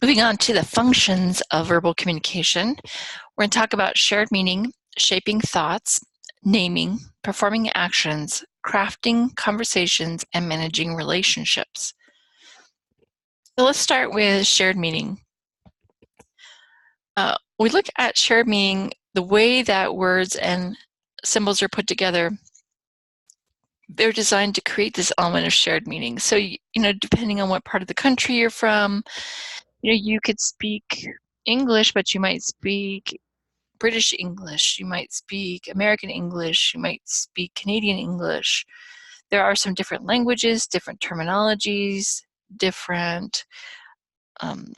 Moving on to the functions of verbal communication, we're going to talk about shared meaning, shaping thoughts, naming, performing actions, crafting conversations, and managing relationships. So let's start with shared meaning. We look at shared meaning, the way that words and symbols are put together. They're designed to create this element of shared meaning. So, depending on what part of the country you're from, you could speak English, but you might speak British English, you might speak American English, you might speak Canadian English. There are some different languages, different terminologies, different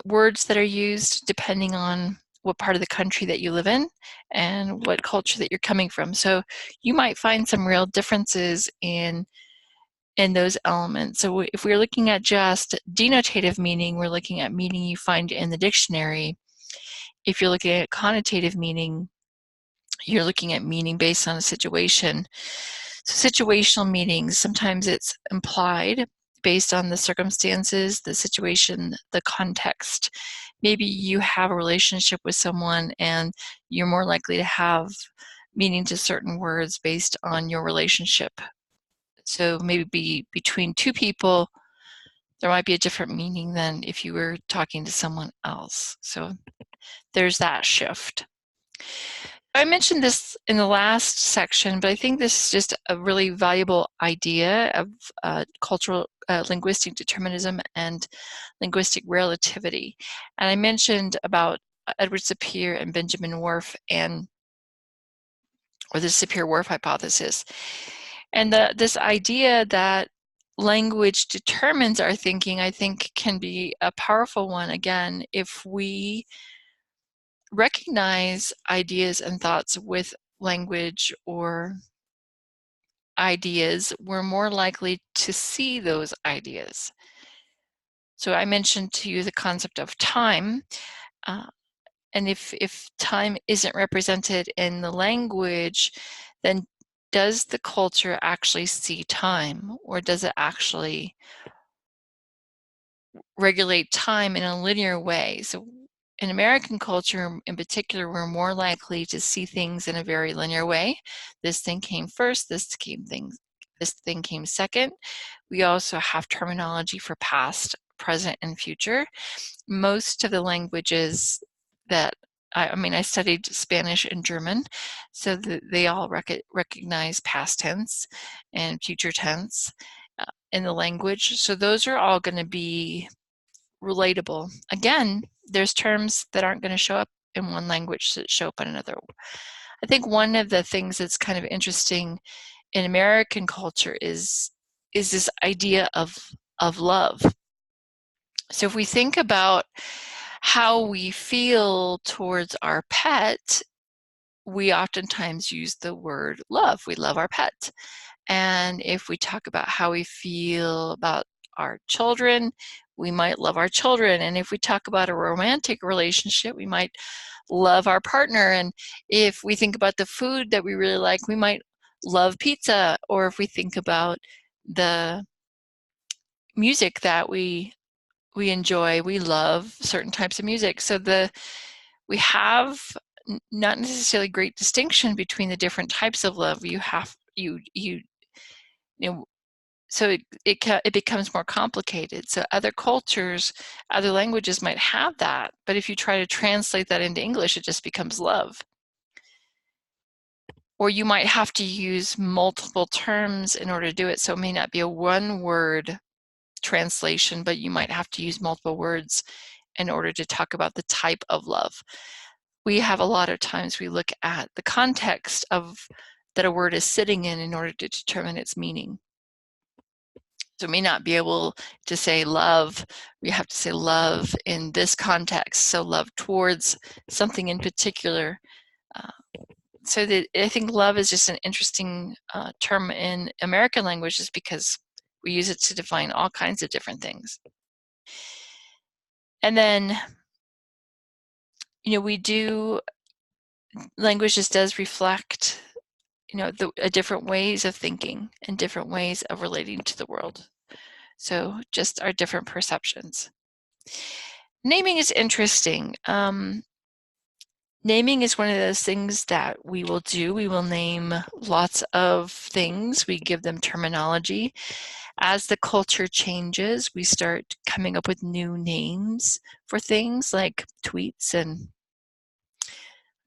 words that are used depending on what part of the country that you live in and what culture that you're coming from. So you might find some real differences in those elements. So if we're looking at just denotative meaning, we're looking at meaning you find in the dictionary. If you're looking at connotative meaning, you're looking at meaning based on a situation. So situational meanings, sometimes it's implied based on the circumstances, the situation, the context. Maybe you have a relationship with someone and you're more likely to have meaning to certain words based on your relationship. So maybe between two people, there might be a different meaning than if you were talking to someone else. So there's that shift. I mentioned this in the last section, but I think this is just a really valuable idea of cultural linguistic determinism and linguistic relativity. And I mentioned about Edward Sapir and Benjamin Whorf or the Sapir-Whorf hypothesis. And this idea that language determines our thinking, I think, can be a powerful one, again, if we recognize ideas and thoughts with language or ideas, we're more likely to see those ideas. So I mentioned to you the concept of time, and if time isn't represented in the language, then does the culture actually see time, or does it actually regulate time in a linear way? So in American culture in particular, we're more likely to see things in a very linear way. This thing came first, this thing came second. We also have terminology for past, present, and future. Most of the languages that I studied Spanish and German, so they all recognize past tense and future tense in the language. So those are all going to be relatable. Again, there's terms that aren't going to show up in one language that show up in another. I think one of the things that's kind of interesting in American culture is this idea of love. So if we think about how we feel towards our pet, we oftentimes use the word love. We love our pet. And if we talk about how we feel about our children, we might love our children. And if we talk about a romantic relationship, we might love our partner. And if we think about the food that we really like, we might love pizza. Or if we think about the music that we enjoy, we love certain types of music. So we have not necessarily great distinction between the different types of love. So it becomes more complicated. So other cultures, other languages might have that, but if you try to translate that into English, it just becomes love. Or you might have to use multiple terms in order to do it. So it may not be a one-word translation, but you might have to use multiple words in order to talk about the type of love. We have a lot of times we look at the context that a word is sitting in order to determine its meaning. So we may not be able to say love. We have to say love in this context. So love towards something in particular. So I think love is just an interesting term in American languages because we use it to define all kinds of different things. And then, language just does reflect, different ways of thinking and different ways of relating to the world. So just our different perceptions. Naming is interesting. Naming is one of those things that we will do. We will name lots of things. We give them terminology. As the culture changes, we start coming up with new names for things like tweets, and I'm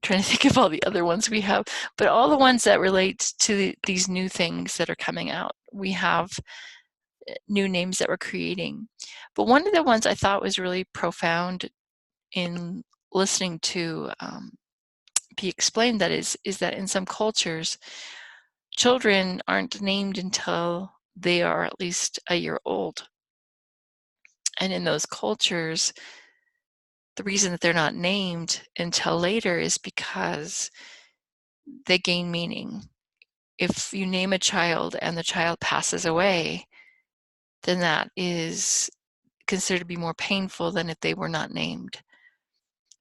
trying to think of all the other ones we have, but all the ones that relate to these new things that are coming out. We have new names that we're creating. But one of the ones I thought was really profound in listening to be explained that is that in some cultures, children aren't named until they are at least a year old. And in those cultures, the reason that they're not named until later is because they gain meaning. If you name a child and the child passes away, then that is considered to be more painful than if they were not named.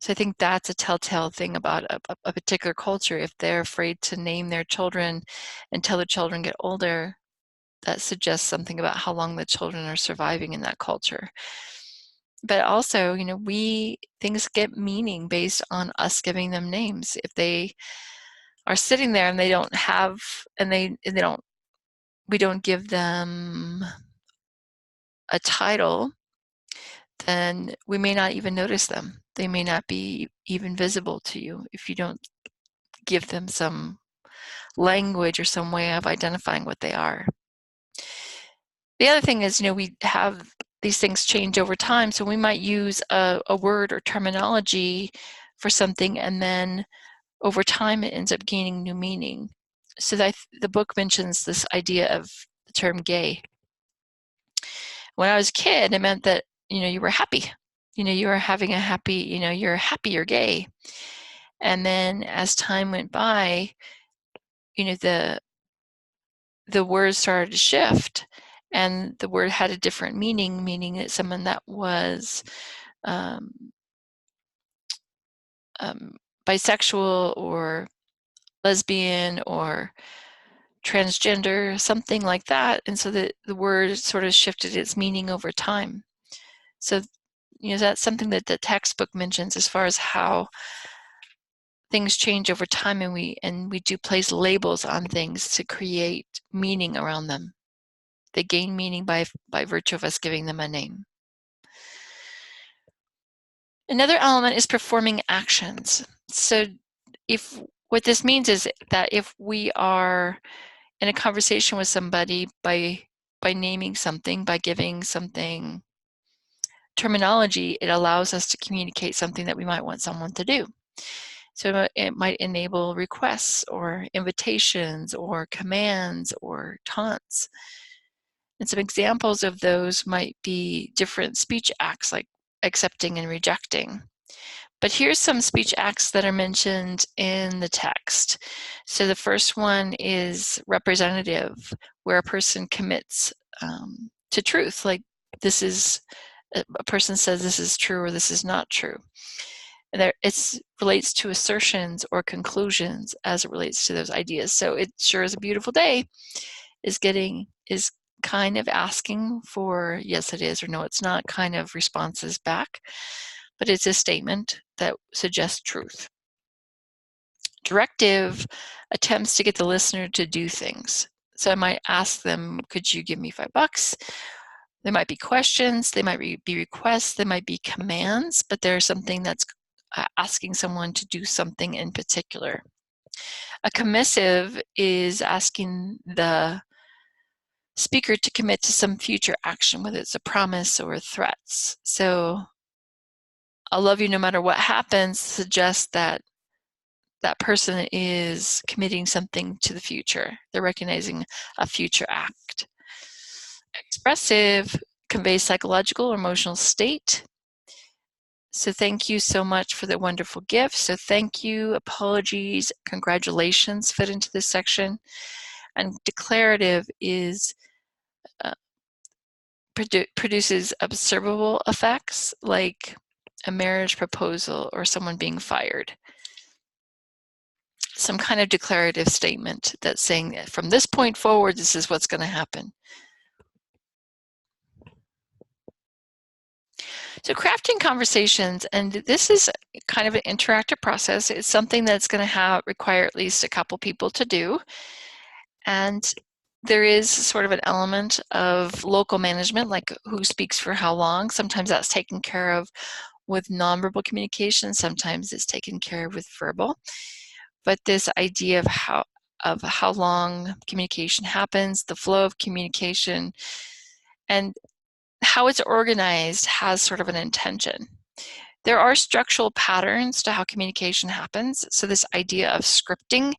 So I think that's a telltale thing about a particular culture. If they're afraid to name their children until the children get older, that suggests something about how long the children are surviving in that culture. But also, you know, things get meaning based on us giving them names. If they are sitting there and they don't have, and we don't give them a title, then we may not even notice them. They may not be even visible to you if you don't give them some language or some way of identifying what they are. The other thing is, you know, we have these things change over time, so we might use a word or terminology for something, and then over time it ends up gaining new meaning. So the book mentions this idea of the term gay. When I was a kid, it meant that, you know, you were happy. You know, you were having a happy, you know, you're happy, you're gay. And then as time went by, you know, the words started to shift, and the word had a different meaning, meaning that someone that was um, bisexual or lesbian or transgender, something like that. And so the word sort of shifted its meaning over time. So, you know, that's something that the textbook mentions as far as how things change over time, and we do place labels on things to create meaning around them. They gain meaning by virtue of us giving them a name. Another element is performing actions. So what this means is that if we are in a conversation with somebody, by naming something, by giving something terminology, it allows us to communicate something that we might want someone to do. So it might enable requests or invitations or commands or taunts. And some examples of those might be different speech acts like accepting and rejecting. But here's some speech acts that are mentioned in the text. So the first one is representative, where a person commits to truth, like this is, a person says this is true or this is not true. And it relates to assertions or conclusions as it relates to those ideas. So it sure is a beautiful day is kind of asking for yes it is or no it's not kind of responses back, but it's a statement that suggests truth. Directive attempts to get the listener to do things. So I might ask them, could you give me $5? There might be questions, they might be requests, there might be commands, but there's something that's asking someone to do something in particular. A commissive is asking the speaker to commit to some future action, whether it's a promise or threats. So I'll love you no matter what happens suggests that that person is committing something to the future. They're recognizing a future act. Expressive conveys psychological or emotional state. So thank you so much for the wonderful gift. So thank you, apologies, congratulations fit into this section. And declarative is produces observable effects like a marriage proposal or someone being fired. Some kind of declarative statement that's saying that from this point forward, this is what's going to happen. So crafting conversations, and this is kind of an interactive process. It's something that's going to require at least a couple people to do. And there is sort of an element of local management, like who speaks for how long. Sometimes that's taken care of with nonverbal communication. Sometimes it's taken care of with verbal. But this idea of how long communication happens, the flow of communication, and how it's organized has sort of an intention. There are structural patterns to how communication happens. So this idea of scripting,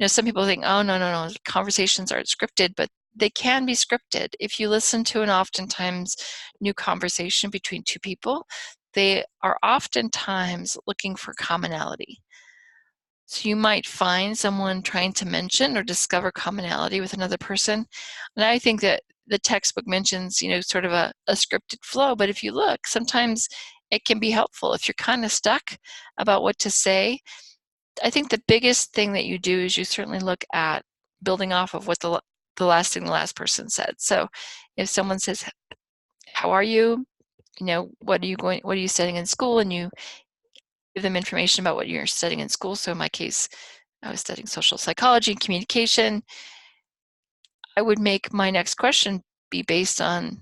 some people think, oh, no, conversations aren't scripted, but they can be scripted. If you listen to an oftentimes new conversation between two people, they are oftentimes looking for commonality. So you might find someone trying to mention or discover commonality with another person. And I think that the textbook mentions, sort of a scripted flow, but if you look, sometimes it can be helpful. If you're kind of stuck about what to say, I think the biggest thing that you do is you certainly look at building off of what the last thing the last person said. So if someone says, how are you? What are you studying in school? And you give them information about what you're studying in school. So in my case, I was studying social psychology and communication. I would make my next question be based on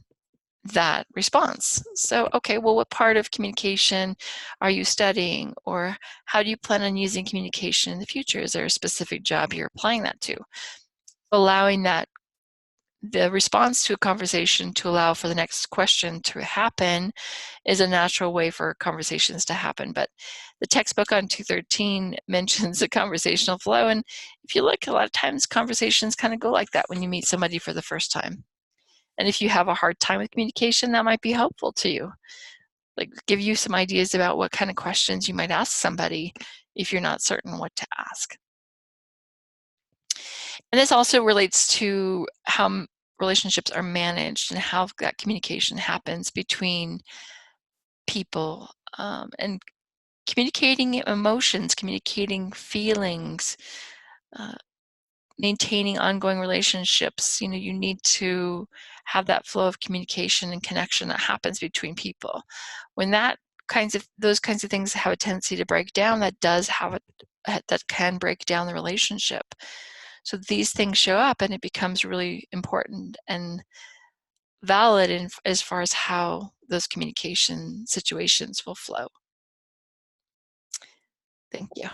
that response. So, okay, well, what part of communication are you studying? Or how do you plan on using communication in the future? Is there a specific job you're applying that to? Allowing the response to a conversation to allow for the next question to happen is a natural way for conversations to happen. But the textbook on 213 mentions a conversational flow. And if you look, a lot of times conversations kind of go like that when you meet somebody for the first time. And if you have a hard time with communication, that might be helpful to you. Like give you some ideas about what kind of questions you might ask somebody if you're not certain what to ask. And this also relates to how relationships are managed and how that communication happens between people, and communicating emotions, communicating feelings, maintaining ongoing relationships. You need to have that flow of communication and connection that happens between people. When those kinds of things have a tendency to break down, that can break down the relationship. So these things show up, and it becomes really important and valid as far as how those communication situations will flow. Thank you.